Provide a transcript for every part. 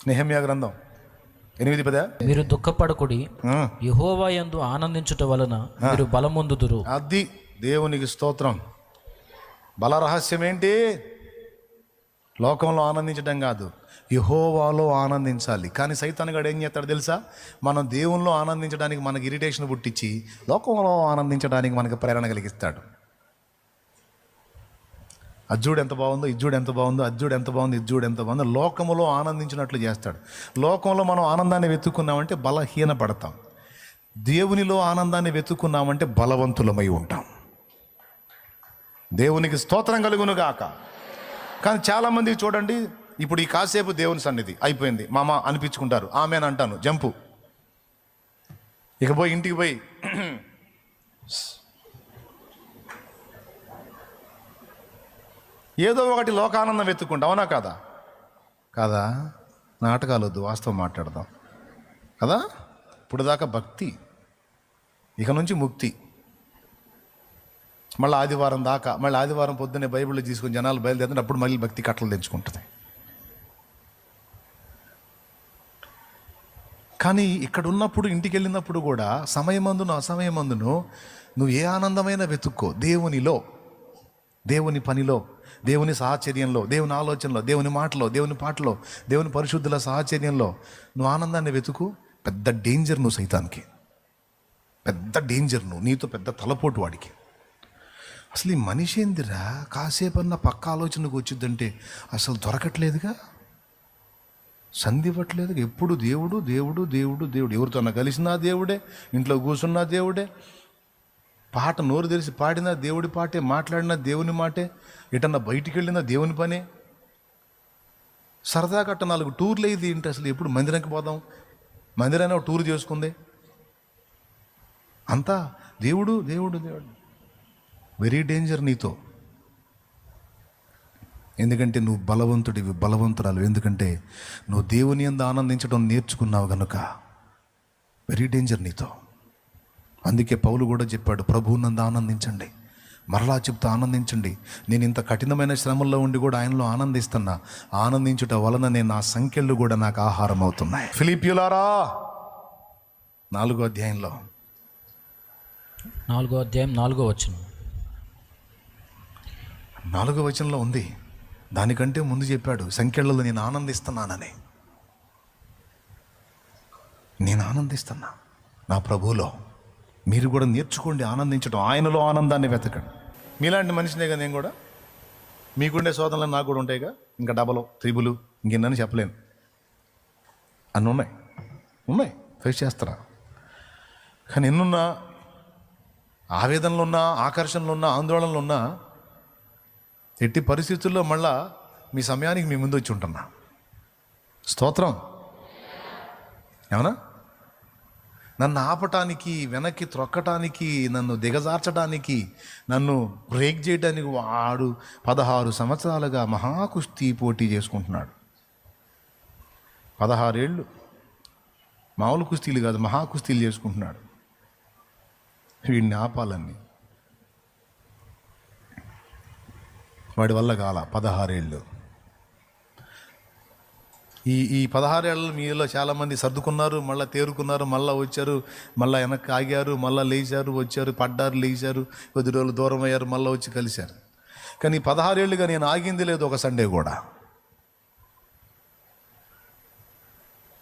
నెహెమ్యా గ్రంథం 8:10. మీరు దుఃఖపడకుడి, యెహోవా యందు ఆనందించుట వలన మీరు బలమొందుదురు. అది దేవునికి స్తోత్రం. బల రహస్యం ఏంటి? లోకంలో ఆనందించడం కాదు, యెహోవాలో ఆనందించాలి. కానీ సైతానుగాడు ఏం చేస్తాడు తెలుసా? మనం దేవునిలో ఆనందించడానికి మనకి ఇరిటేషన్ పుట్టించి లోకంలో ఆనందించడానికి మనకి ప్రేరణ కలిగిస్తాడు. అజ్జుడు ఎంత బాగుందో, ఇజ్జుడు ఎంత బాగుందో, అజ్జుడు ఎంత బాగుందో, ఇజ్జుడు ఎంత బాగుందో, లోకములో ఆనందించినట్లు చేస్తాడు. లోకంలో మనం ఆనందాన్ని వెతుక్కున్నామంటే బలహీన పడతాం. దేవునిలో ఆనందాన్ని వెతుక్కున్నామంటే బలవంతులమై ఉంటాం. దేవునికి స్తోత్రం కలుగును గాక. కానీ చాలామంది చూడండి, ఇప్పుడు ఈ కాసేపు దేవుని సన్నిధి అయిపోయింది మామ అనిపించుకుంటారు, ఆమెను అంటాను జంపు, ఇక పోయి ఇంటికి పోయి ఏదో ఒకటి లోకానందం వెతుక్కుంటా. అవునా కాదా? కాదా? నాటకాలు వద్దు, వాస్తవం మాట్లాడదాం కదా. ఇప్పుడు దాకా భక్తి, ఇక నుంచి ముక్తి. మళ్ళీ ఆదివారం దాకా, మళ్ళీ ఆదివారం పొద్దున్నే బైబిల్ తీసుకుని జనాలు బయలుదేరుతుంటే అప్పుడు మళ్ళీ భక్తి కట్టలు తెంచుకుంటుంది. కానీ ఇక్కడ ఉన్నప్పుడు, ఇంటికి వెళ్ళినప్పుడు కూడా సమయమందును అసమయమందును నువ్వు ఏ ఆనందమైనా వెతుక్కో. దేవునిలో, దేవుని పనిలో, దేవుని సాహచర్యంలో, దేవుని ఆలోచనలో, దేవుని మాటలో, దేవుని పాటలో, దేవుని పరిశుద్ధుల సాహచర్యంలో నువ్వు ఆనందాన్ని వెతుకు. పెద్ద డేంజర్ నువ్వు సైతానికి, పెద్ద డేంజర్ నువ్వు, నీతో పెద్ద తలపోటు వాడికి. అసలు ఈ మనిషి ఏందిరా కాసేపన్నా పక్క ఆలోచనకు వచ్చిందంటే అసలు దొరకట్లేదుగా, సంధివ్వట్లేదుగా. ఎప్పుడు దేవుడు దేవుడు దేవుడు దేవుడు, ఎవరితోన్నా కలిసినా దేవుడే, ఇంట్లో కూర్చున్నా దేవుడే, పాట నోరు తెరిచి పాడినా దేవుడి పాటే, మాట్లాడినా దేవుని మాటే, ఎటన్నా బయటికి వెళ్ళినా దేవుని పనే. సరదా గట్ట 4 టూర్లు అయింది ఏంటి? అసలు ఎప్పుడు మందిరానికి పోదాం, మందిరాన్ని ఒక టూర్ చేసుకుంది, అంతా దేవుడు దేవుడు దేవుడు. వెరీ డేంజర్ నీతో. ఎందుకంటే నువ్వు బలవంతుడివి, బలవంతురాలు. ఎందుకంటే నువ్వు దేవుని యందు ఆనందించడం నేర్చుకున్నావు కనుక. వెరీ డేంజర్ నీతో. అందుకే పౌలు కూడా చెప్పాడు, ప్రభువునందు ఆనందించండి. మరలా చెప్తా, ఆనందించండి. నేను ఇంత కఠినమైన శ్రమల్లో ఉండి కూడా ఆయనలో ఆనందిస్తున్నా. ఆనందించుట వలన నేను నా సంఖ్యలు కూడా నాకు ఆహారం అవుతున్నాయి. ఫిలిప్పీయులారా 4వ అధ్యాయంలో 4వ అధ్యాయం 4వ వచనం, 4వ వచనంలో ఉంది. దానికంటే ముందు చెప్పాడు, సంఖ్యలలో నేను ఆనందిస్తున్నానని. నేను ఆనందిస్తున్నా నా ప్రభువులో. మీరు కూడా నేర్చుకోండి ఆనందించడం, ఆయనలో ఆనందాన్ని వెతకండి. మీలాంటి మనిషినేగా నేను కూడా. మీకుండే శోధనలు నాకు కూడా ఉంటాయిగా, ఇంకా డబలు త్రిబులు ఇంకెన్నని చెప్పలేను, అన్నీ ఉన్నాయి ఫేస్ చేస్తారా. కానీ ఎన్నున్నా, ఆవేదనలు ఉన్నా, ఆకర్షణలు ఉన్నా, ఆందోళనలు ఉన్నా, ఎట్టి పరిస్థితుల్లో మళ్ళా మీ సమయానికి మీ ముందు వచ్చి ఉంటున్నా. స్తోత్రం. ఏమన్నా నన్ను ఆపటానికి, వెనక్కి త్రొక్కటానికి, నన్ను దిగజార్చడానికి, నన్ను బ్రేక్ చేయడానికి వాడు 16 సంవత్సరాలుగా మహాకుస్తీ పోటీ చేసుకుంటున్నాడు. 16 ఏళ్ళు మామూలు కుస్తీలు కాదు, మహాకుస్తీలు చేసుకుంటున్నాడు. వీడిని ఆపాలని వాడి వల్ల కాల. 16 ఏళ్ళు. ఈ 16 ఏళ్ళలో మీలో చాలామంది సర్దుకున్నారు, మళ్ళీ తేరుకున్నారు, మళ్ళీ వచ్చారు, మళ్ళీ వెనక్కి ఆగారు, మళ్ళీ లేచారు, వచ్చారు, పడ్డారు, లేచారు, కొద్ది రోజులు దూరం అయ్యారు, మళ్ళీ వచ్చి కలిశారు. కానీ 16 ఏళ్ళుగా నేను ఆగింది లేదు ఒక సండే కూడా.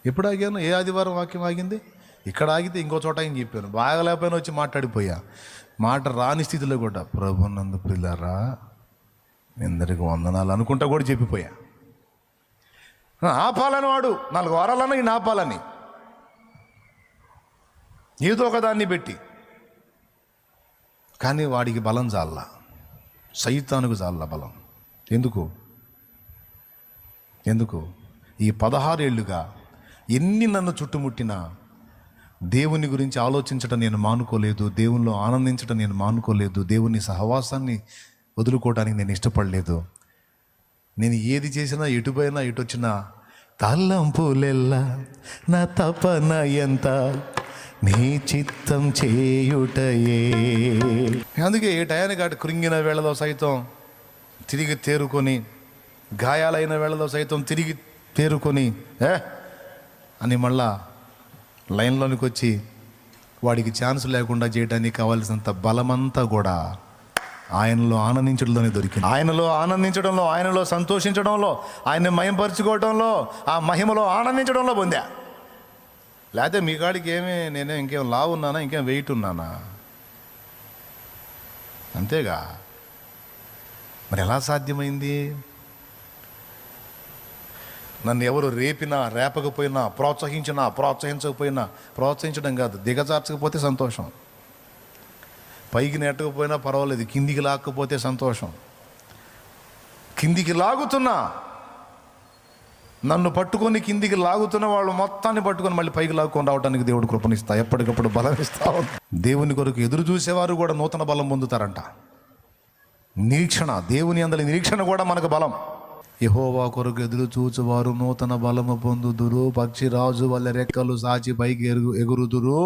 ఎప్పుడు ఆగాను? ఏ ఆదివారం వాక్యం ఆగింది? ఇక్కడ ఆగితే ఇంకో చోట ఏం చెప్పాను, బాగలేకపోయినా వచ్చి మాట్లాడిపోయా. మాట రాని స్థితిలో కూడా ప్రభునందు పిల్లరా ఎందరికి వందనాలు అనుకుంటా కూడా చెప్పిపోయా. ఆపాలని వాడు 4 వారాలన్నా ఈయన ఆపాలని ఏదో ఒక దాన్ని పెట్టి. కానీ వాడికి బలం చాల, సైతానుకు చాల బలం. ఎందుకు ఈ 16 ఏళ్ళుగా ఎన్ని నన్ను చుట్టుముట్టినా దేవుని గురించి ఆలోచించడం నేను మానుకోలేదు, దేవునిలో ఆనందించడం నేను మానుకోలేదు, దేవుని సహవాసాన్ని వదులుకోవడానికి నేను ఇష్టపడలేదు. నేను ఏది చేసినా, ఎటుపోయినా, ఎటొచ్చినా తలంపులెల్లా నా తపన ఎంత నీ చిత్తం చేయుటయే. అందుకే ఏ టయానికి అటు కృంగిన వేళలో సైతం తిరిగి తేరుకొని, గాయాలైన వేళలో సైతం తిరిగి తేరుకొని అని మళ్ళా లైన్లోనికి వచ్చి వాడికి ఛాన్స్ లేకుండా చేయడానికి కావాల్సినంత బలమంతా కూడా ఆయనలో ఆనందించడంలోనే దొరికింది. ఆయనలో ఆనందించడంలో, ఆయనలో సంతోషించడంలో, ఆయన్ని మహిమపరుచుకోవడంలో, ఆ మహిమలో ఆనందించడంలో పొందా. లేకపోతే మీ కాడికి నేనే ఇంకేం లావు ఉన్నానా, ఇంకేం వెయిట్ ఉన్నానా? అంతేగా. మరి ఎలా సాధ్యమైంది? నన్ను ఎవరు రేపినా, రేపకపోయినా, ప్రోత్సహించకపోయినా, ప్రోత్సహించడం కాదు, దిగజార్చకపోతే సంతోషం. పైకి నెట్టకపోయినా పర్వాలేదు, కిందికి లాక్కపోతే సంతోషం. కిందికి లాగుతున్నా, నన్ను పట్టుకొని కిందికి లాగుతున్న వాళ్ళు మొత్తాన్ని పట్టుకొని మళ్ళీ పైకి లాక్కొని రావడానికి దేవుడు కృపనిస్తా, ఎప్పటికప్పుడు బలం ఇస్తా. దేవుని కొరకు ఎదురు చూసేవారు కూడా నూతన బలం పొందుతారంట. నిరీక్షణ, దేవుని అందరి నిరీక్షణ కూడా మనకు బలం. యెహోవా కొరకు ఎదురు చూచువారు నూతన బలము పొందుదురు, పక్షిరాజు వల్ల రెక్కలు సాచి పైకి ఎగురుదురు,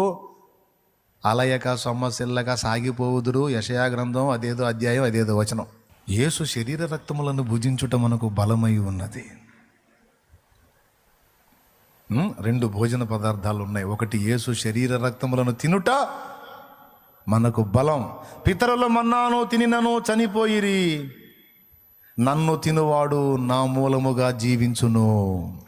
అలయక సొమ్మసిల్లక సాగిపోవుదురు. యెషయా గ్రంథం అదేదో అధ్యాయం, అదేదో వచనం. యేసు శరీర రక్తములను భుజించుట మనకు బలమై ఉన్నది. 2 భోజన పదార్థాలు ఉన్నాయి. ఒకటి యేసు శరీర రక్తములను తినుట మనకు బలం. పితరుల మన్నాను తినినను చనిపోయిరి, నన్ను తినువాడు నా మూలముగా జీవించును.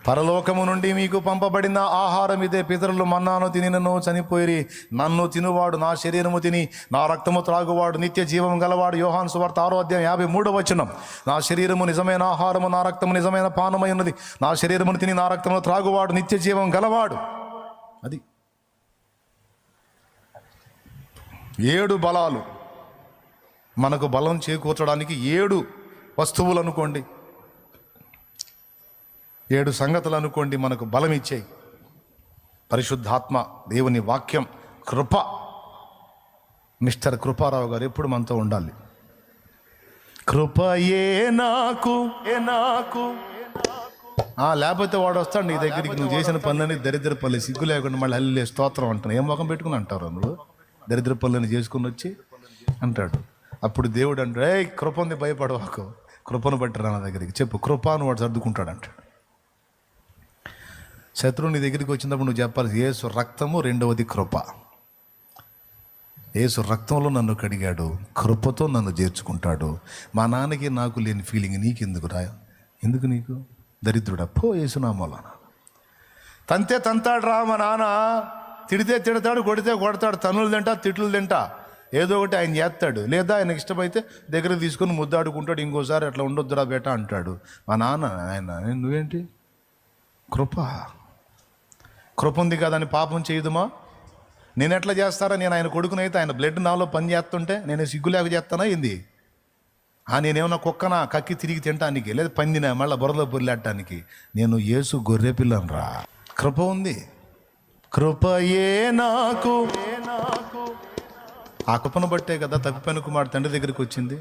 పరలోకము నుండి మీకు పంపబడిన ఆహారం ఇదే. పితరులు మన్నాను తినినను చనిపోయిరి, నన్ను తినువాడు నా శరీరము తిని నా రక్తము త్రాగువాడు నిత్య జీవం గలవాడు. యోహాను సువార్త 6వ అధ్యాయం 53వ వచనం. నా శరీరము నిజమైన ఆహారము, నా రక్తము నిజమైన పానమై ఉన్నది. నా శరీరమును తిని నా రక్తము త్రాగువాడు నిత్య జీవం గలవాడు. అది 7 బలాలు మనకు బలం చేకూర్చడానికి. 7 వస్తువులు అనుకోండి, 7 సంగతులు అనుకోండి, మనకు బలం ఇచ్చేయి. పరిశుద్ధాత్మ, దేవుని వాక్యం, కృప. మిస్టర్ కృపారావు గారు ఎప్పుడు మనతో ఉండాలి. కృపయే నాకు లేకపోతే వాడు వస్తాడు నీ దగ్గరికి, నువ్వు చేసిన పనులని దరిద్ర పనులు, సిగ్గు లేకుండా మళ్ళీ అల్లే స్తోత్రం అంటాను. ఏం ముఖం పెట్టుకుని అంటారు నువ్వు? దరిద్ర పనులని చేసుకుని వచ్చి అంటాడు. అప్పుడు దేవుడు అంటాడు, కృప ఉంది, భయపడవాకు, కృపను బట్టి రా నా దగ్గరికి, చెప్పు కృపను వాడు సర్దుకుంటాడు అంటాడు. శత్రువు నీ దగ్గరికి వచ్చినప్పుడు నువ్వు చెప్పాలి, యేసు రక్తము, 2వది కృప. యేసు రక్తంలో నన్ను కడిగాడు, కృపతో నన్ను చేర్చుకుంటాడు. మా నాన్నకి నాకు లేని ఫీలింగ్ నీకెందుకు రా? ఎందుకు నీకు? దరిద్రుడా పో, యేసునామూలన. తంతే తంతాడు రా మా నాన్న, తిడితే తిడతాడు, కొడితే కొడతాడు, తన్నులు తింటా, తిట్లు తింటా, ఏదో ఒకటి ఆయన చేస్తాడు. లేదా ఆయనకి ఇష్టమైతే దగ్గర తీసుకొని ముద్దాడుకుంటాడు, ఇంకోసారి అట్లా ఉండొద్దురా బేటా అంటాడు. మా నాన్న ఆయన, నువ్వేంటి? కృప ఉంది కదా అని పాపం చేయదుమా? నేను ఎట్లా చేస్తారా? నేను ఆయన కొడుకునైతే ఆయన బ్లడ్ నాలో పని చేస్తుంటే నేను సిగ్గులేక చేస్తానా ఏంది? నేనేమన్నా కుక్కనా కక్కి తిరిగి తినటానికి, లేదా పందినా మళ్ళీ బురదలో పొరిలాడటానికి? నేను యేసు గొర్రె పిల్లను రా. కృప ఉంది. కృపయే నాకు. ఆ కృపను బట్టే కదా తప్పిపోయిన కుమారుడు తండ్రి దగ్గరికి వచ్చింది.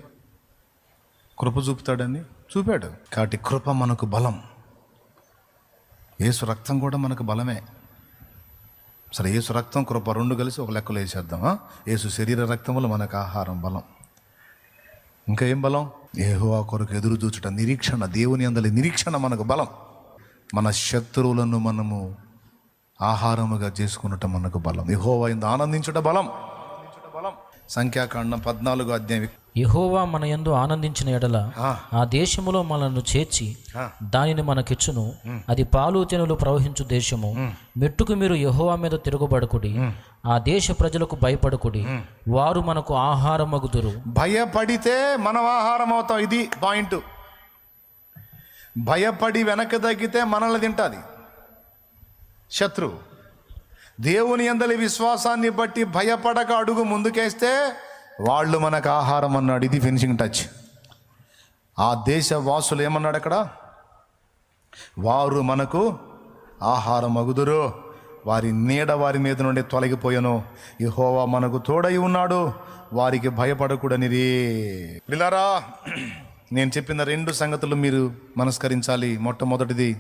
కృప చూపుతాడని చూపాడు. కాబట్టి కృప మనకు బలం. యేసు రక్తం కూడా మనకు బలమే. సరే, యేసు రక్తం, కృప 2 కలిసి ఒక లెక్కలో వేసేద్దామా? యేసు శరీర రక్తం వల్ల మనకు ఆహారం, బలం. ఇంకా ఏం బలం? యెహోవా కొరకు ఎదురు చూచుట, నిరీక్షణ. దేవుని అందలి నిరీక్షణ మనకు బలం. మన శత్రువులను మనము ఆహారముగా చేసుకున్నట మనకు బలం. యెహోవా యందు ఆనందించుట బలం. సంఖ్యాకాండం 14వ అధ్యాయం. యెహోవా మన యందు ఆనందించిన ఎడల ఆ దేశములో మనల్ని చేర్చి దానిని మనకిచ్చును. అది పాలు తేనెలు ప్రవహించు దేశము. మెట్టుకు మీరు యెహోవా మీద తిరుగుబడకుడి, ఆ దేశ ప్రజలకు భయపడకుడి, వారు మనకు ఆహారమగుదురు. భయపడితే మనం ఆహారం అవుతాం. ఇది పాయింట్. భయపడి వెనక్కి తగ్గితే మనల్ని తింటుంది శత్రువు. దేవుని యందలి విశ్వాసాన్ని బట్టి భయపడక అడుగు ముందుకేస్తే వాళ్ళు మనకు ఆహారం అన్నాడు. ఇది ఫినిషింగ్ టచ్. ఆ దేశ వాసులు ఏమన్నాడు అక్కడ? వారు మనకు ఆహారం అగుదురు, వారి నీడ వారి మీద నుండి తొలగిపోయాను, యెహోవా మనకు తోడై ఉన్నాడు, వారికి భయపడకూడనిది. పిల్లారా, నేను చెప్పిన 2 సంగతులు మీరు మనస్కరించాలి. మొట్టమొదటిది,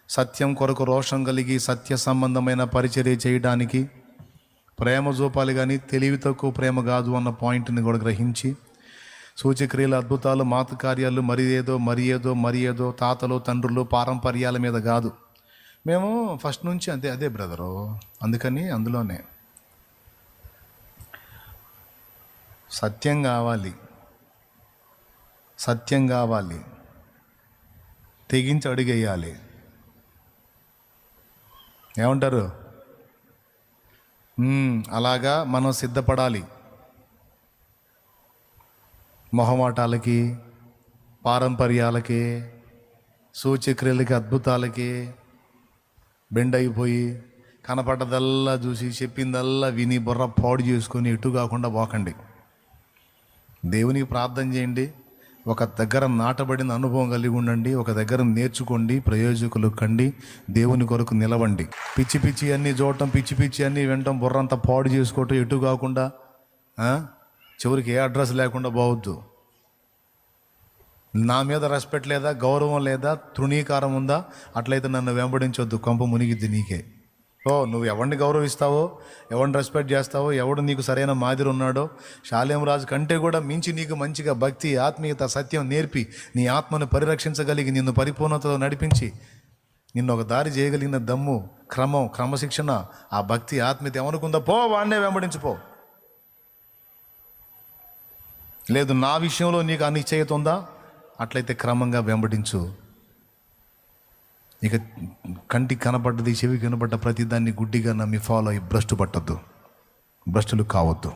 సత్యం కొరకు రోషం కలిగి సత్య సంబంధమైన పరిచర్య చేయడానికి ప్రేమ చూపాలి, కానీ తెలివి తక్కువ ప్రేమ కాదు అన్న పాయింట్ని కూడా గ్రహించి సూచక్రియలు, అద్భుతాలు, మాతృ కార్యాలు, మరి ఏదో తాతలు తండ్రులు పారంపర్యాల మీద కాదు. మేము ఫస్ట్ నుంచి అదే బ్రదరు. అందుకని అందులోనే సత్యం కావాలి, తెగించి అడుగేయాలి. ఏమంటారు? అలాగా మనం సిద్ధపడాలి. మొహమాటాలకి, పారంపర్యాలకి, సూచక్రియలకి, అద్భుతాలకి బెండ్ అయిపోయి కనపడ్డదల్లా చూసి చెప్పిందల్లా విని బుర్ర పాడు చేసుకొని ఎటు కాకుండా పోకండి. దేవునికి ప్రార్థన చేయండి. ఒక దగ్గర నాటబడిన అనుభవం కలిగి ఉండండి. ఒక దగ్గర నేర్చుకోండి, ప్రయోజకులు కండి, దేవుని కొరకు నిలవండి. పిచ్చి అన్నీ చూడటం, పిచ్చి అన్నీ వినటం, బుర్రంతా పాడు చేసుకోవటం, ఎటు కాకుండా చివరికి ఏ అడ్రస్ లేకుండా పోవద్దు. నా మీద రెస్పెక్ట్ లేదా, గౌరవం లేదా, తృణీకారం ఉందా? అట్లయితే నన్ను వెంబడించొద్దు, కొంప మునిగిద్ది నీకే. నువ్వు ఎవరిని గౌరవిస్తావో, ఎవరిని రెస్పెక్ట్ చేస్తావో, ఎవడు నీకు సరైన మాదిరి ఉన్నాడో, షాలేం రాజు కంటే కూడా మించి నీకు మంచిగా భక్తి, ఆత్మీయత, సత్యం నేర్పి నీ ఆత్మను పరిరక్షించగలిగి నిన్ను పరిపూర్ణతలో నడిపించి నిన్ను ఒక దారి చేయగలిగిన దమ్ము, క్రమశిక్షణ, ఆ భక్తి, ఆత్మీయత ఎవరికుందా వాడినే వెంబడించిపో. లేదు నా విషయంలో నీకు అనిశ్చయత ఉందా? అట్లయితే క్రమంగా వెంబడించు. ఇక కంటికి కనపడ్డది, చెవికి కనపడ్డ ప్రతిదాన్ని గుడ్డిగా నమ్మి ఫాలో అయ్యి భ్రష్టులు కావద్దు.